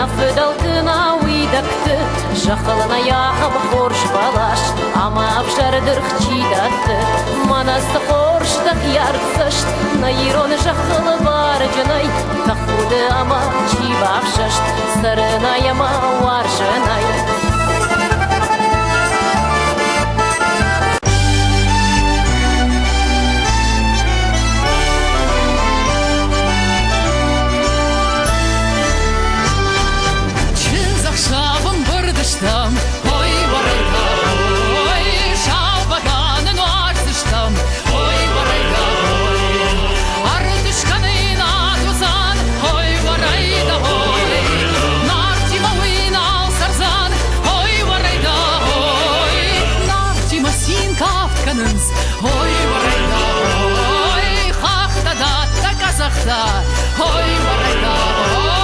Афыдалтына уйдакты, жахылына яхым хорш балаш, ама абжардырх чидатты, манасты хорштак ярцышт, наирон жахылы бар жынай, тахуды ама чибавшышт, сырына яма вар жынай. Ой, варайда, ой, шабаданын арсыштам, ой, варайда, ой, артышканын атузан, ой, варайда, ой, нартима уйнал сарзан, ой, варайда, ой, нартима син кафтканынс, ой, варайда, ой, хахта-датта казахта, ой, варайда, ой.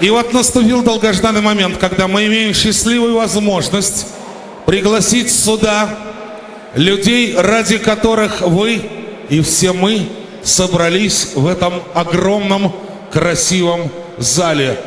И вот наступил долгожданный момент, когда мы имеем счастливую возможность пригласить сюда людей, ради которых вы и все мы собрались в этом огромном красивом зале.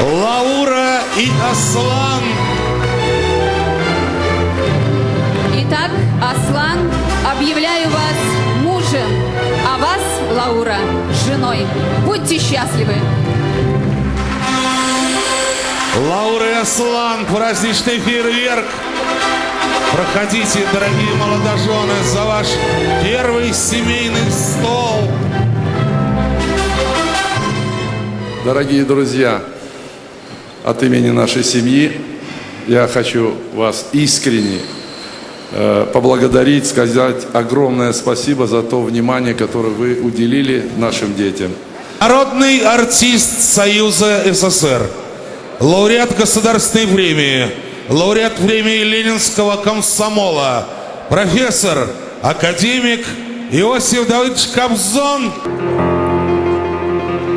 Лаура и Аслан. Итак, Аслан, объявляю вас мужем, а вас, Лаура, женой. Будьте счастливы. Лаура и Аслан, праздничный фейерверк. Проходите, дорогие молодожены, за ваш первый семейный стол. Дорогие друзья, от имени нашей семьи я хочу вас искренне поблагодарить, сказать огромное спасибо за то внимание, которое вы уделили нашим детям. Народный артист Союза СССР, лауреат государственной премии, лауреат премии Ленинского комсомола, профессор, академик Иосиф Давыдович Кобзон.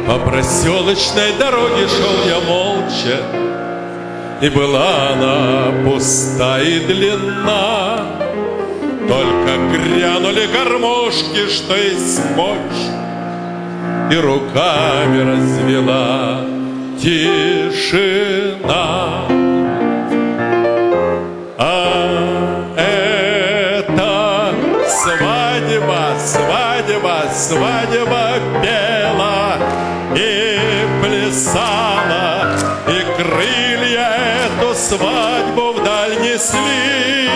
По проселочной дороге шел я молча, и была она пуста и длинна. Только грянули гармошки, что есть мочь, и руками развела тишина. А это свадьба, свадьба, свадьба пела и плясала, и крылья эту свадьбу вдаль несли.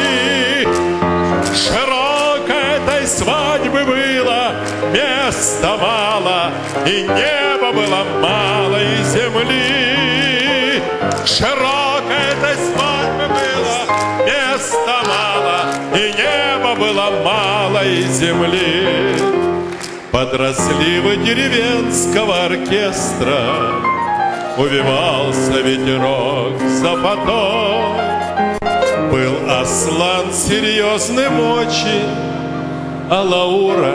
Широко этой свадьбы было место места мало, и неба было мало, и земли. Широкой этой свадьбы было места мало, и неба было мало, и земли. Подросли вы деревенского оркестра, увивался ветерок за поток. Был Аслан серьезным очень, а Лаура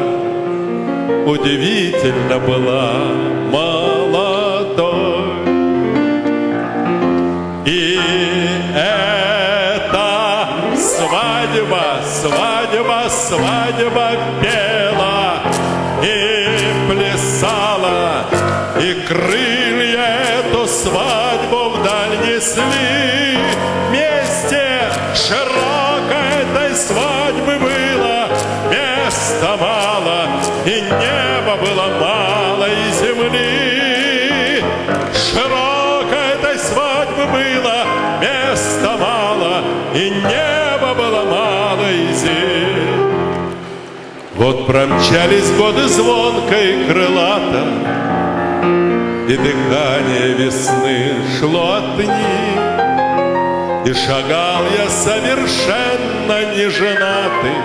удивительно была молодой. И эта свадьба, свадьба, свадьба пела и плясала, и крылья эту свадьбу вдаль несли. Вместе широкой этой свадьбы было места мало, и неба было мало, и земли. Широкой этой свадьбы было места мало, и неба было мало, и земли. Вот промчались годы звонко и крылато, и дыхание весны шло от них. И шагал я совершенно неженатый,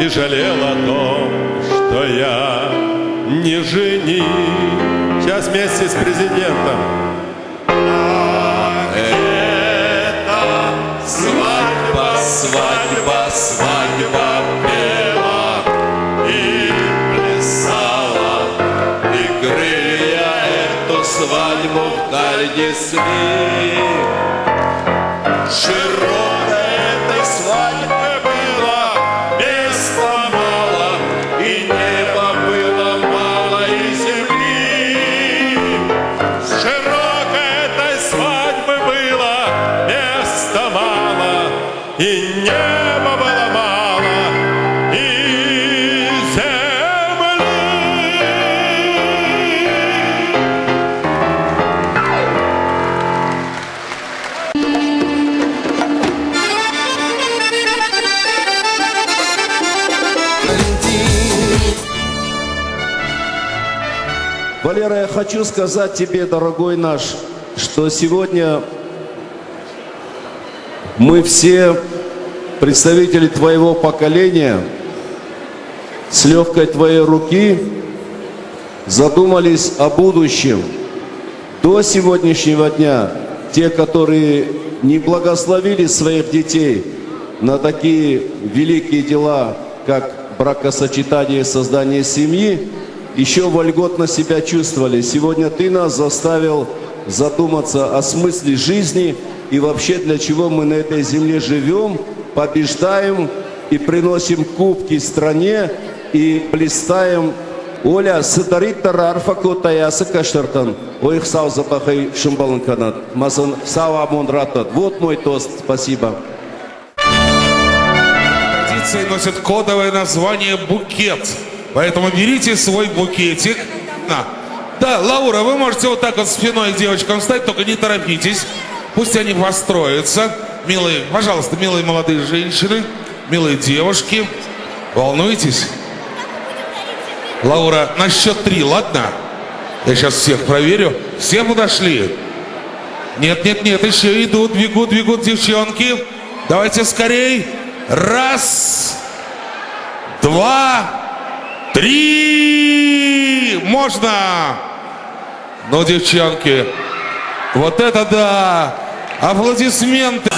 и жалел о том, что я не жених. Сейчас вместе с президентом. Это свадьба, свадьба, свадьба пела и плясала, и крылья эту свадьбу вдаль несли. Широкой этой свадьбы было места мало, и неба было мало, и земли. Широкой этой свадьбы было места мало, и неба было мало, и земли. Валера, я хочу сказать тебе, дорогой наш, что сегодня мы все представители твоего поколения с легкой твоей руки задумались о будущем. До сегодняшнего дня те, которые не благословили своих детей на такие великие дела, как бракосочетание и создание семьи, еще вольготно себя чувствовали. Сегодня ты нас заставил задуматься о смысле жизни и вообще для чего мы на этой земле живем, побеждаем и приносим кубки стране и блистаем. Оля, сытарит тарарфа котаясы каштартан. Ой, их сау запахай шумбалын канат. Масын сау амонратат. Вот мой тост. Спасибо. Традиции носит кодовое название «букет». Поэтому берите свой букетик. Да, Лаура, вы можете вот так вот спиной к девочкам встать, только не торопитесь. Пусть они построятся. Милые, пожалуйста, милые молодые женщины, милые девушки. Волнуетесь? Лаура, на счет 3, ладно? Я сейчас всех проверю. Все подошли? Нет, нет, нет, еще идут, бегут, бегут девчонки. Давайте скорей. 1, 2, 3. Можно? Ну, девчонки, вот это да! Аплодисменты!